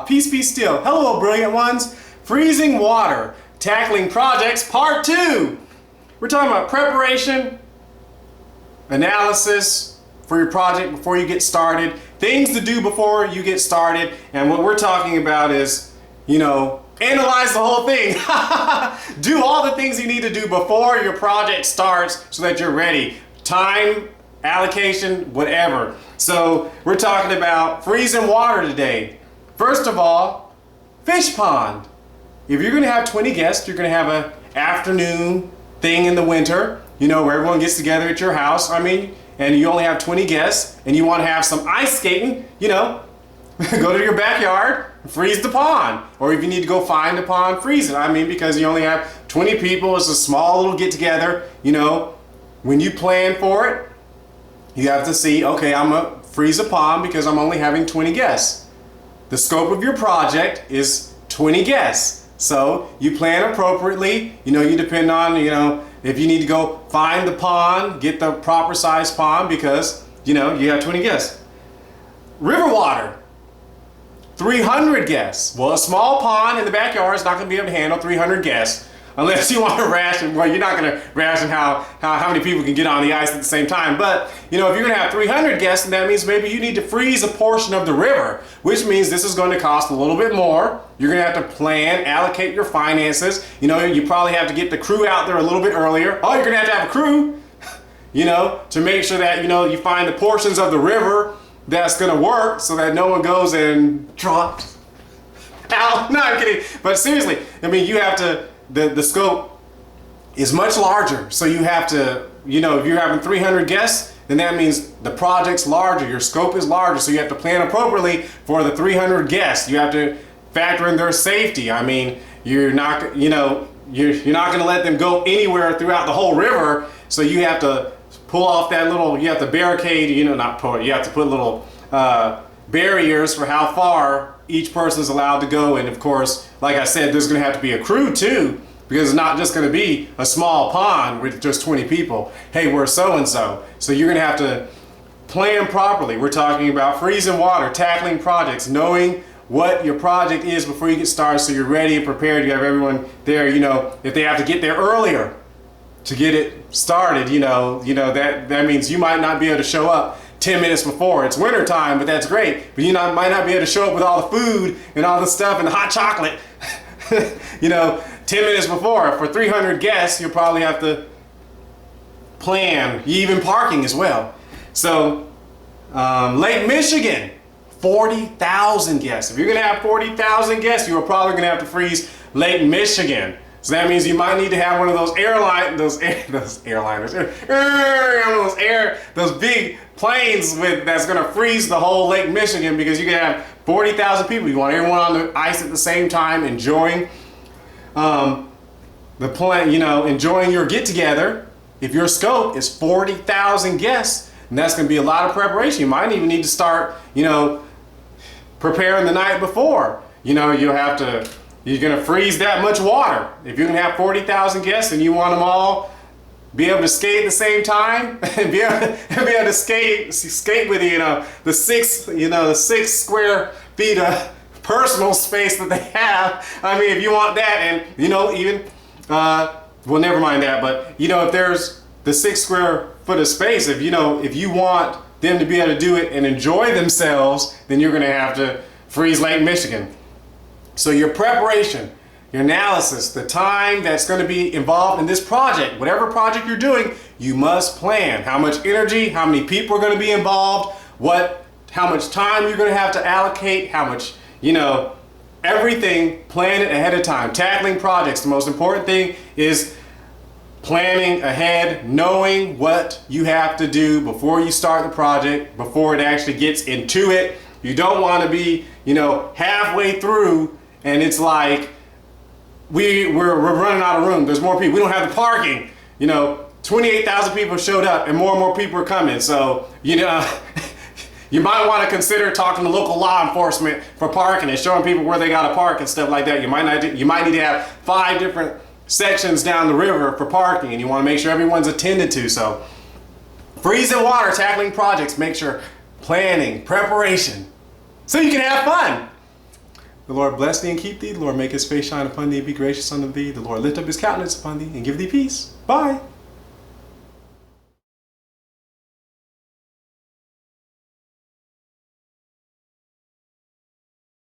Peace be still. Hello, brilliant ones. Freezing water, tackling projects, part 2. We're talking about preparation, analysis for your project before you get started, things to do before you get started, and what we're talking about is, analyze the whole thing. Do all the things you need to do before your project starts so that you're ready. Time, allocation, whatever. So we're talking about freezing water today. First of all, fish pond. If you're gonna have 20 guests, you're gonna have an afternoon thing in the winter, where everyone gets together at your house, and you only have 20 guests and you wanna have some ice skating, go to your backyard, freeze the pond. Or if you need to go find a pond, freeze it. Because you only have 20 people, it's a small little get together, when you plan for it, you have to see, okay, I'm gonna freeze a pond because I'm only having 20 guests. The scope of your project is 20 guests. So you plan appropriately, you depend on, if you need to go find the pond, get the proper size pond because, you have 20 guests. River water, 300 guests. Well, a small pond in the backyard is not going to be able to handle 300 guests. Unless you want to ration, well, you're not going to ration how many people can get on the ice at the same time. But, if you're going to have 300 guests, then that means maybe you need to freeze a portion of the river, which means this is going to cost a little bit more. You're going to have to plan, allocate your finances. You probably have to get the crew out there a little bit earlier. Oh, you're going to have a crew, to make sure that, you find the portions of the river that's going to work so that no one goes and drops out. No, I'm kidding. But seriously, you have to, the scope is much larger. So you have to, if you're having 300 guests, then that means the project's larger, your scope is larger. So you have to plan appropriately for the 300 guests. You have to factor in their safety. You're not, you're not going to let them go anywhere throughout the whole river. So you have to pull off that little, you have to barricade, you have to put little barriers for how far each person's allowed to go. And of course, like I said, there's going to have to be a crew too, because it's not just going to be a small pond with just 20 people. Hey, we're so-and-so. So you're going to have to plan properly. We're talking about freezing water, tackling projects, knowing what your project is before you get started so you're ready and prepared. You have everyone there, if they have to get there earlier to get it started, that means you might not be able to show up 10 minutes before. It's winter time, but that's great. But might not be able to show up with all the food and all the stuff and the hot chocolate, 10 minutes before. For 300 guests, you'll probably have to plan, even parking as well. So, Lake Michigan, 40,000 guests. If you're gonna have 40,000 guests, you are probably gonna have to freeze Lake Michigan. So that means you might need to have one of those those big planes that's gonna freeze the whole Lake Michigan, because you can have 40,000 people. You want everyone on the ice at the same time, enjoying enjoying your get together. If your scope is 40,000 guests, and that's gonna be a lot of preparation. You might even need to start, preparing the night before. You're gonna freeze that much water. If you're gonna have 40,000 guests and you want them all be able to skate at the same time and be able to skate with the 6 square feet of personal space that they have. If you want that, and even well, never mind that, but if there's the 6 square foot of space, if you want them to be able to do it and enjoy themselves, then you're gonna have to freeze Lake Michigan. So your preparation, your analysis, the time that's going to be involved in this project, whatever project you're doing, you must plan how much energy, how many people are going to be involved, how much time you're going to have to allocate, how much, everything, plan it ahead of time. Tackling projects, the most important thing is planning ahead, knowing what you have to do before you start the project, before it actually gets into it. You don't want to be, halfway through and it's like we're running out of room. There's more people. We don't have the parking. 28,000 people showed up and more people are coming. So, you might want to consider talking to local law enforcement for parking and showing people where they got to park and stuff like that. You might need to have 5 different sections down the river for parking, and you want to make sure everyone's attended to. So, freezing water, tackling projects, make sure planning, preparation, so you can have fun. The Lord bless thee and keep thee. The Lord make his face shine upon thee and be gracious unto thee. The Lord lift up his countenance upon thee and give thee peace. Bye.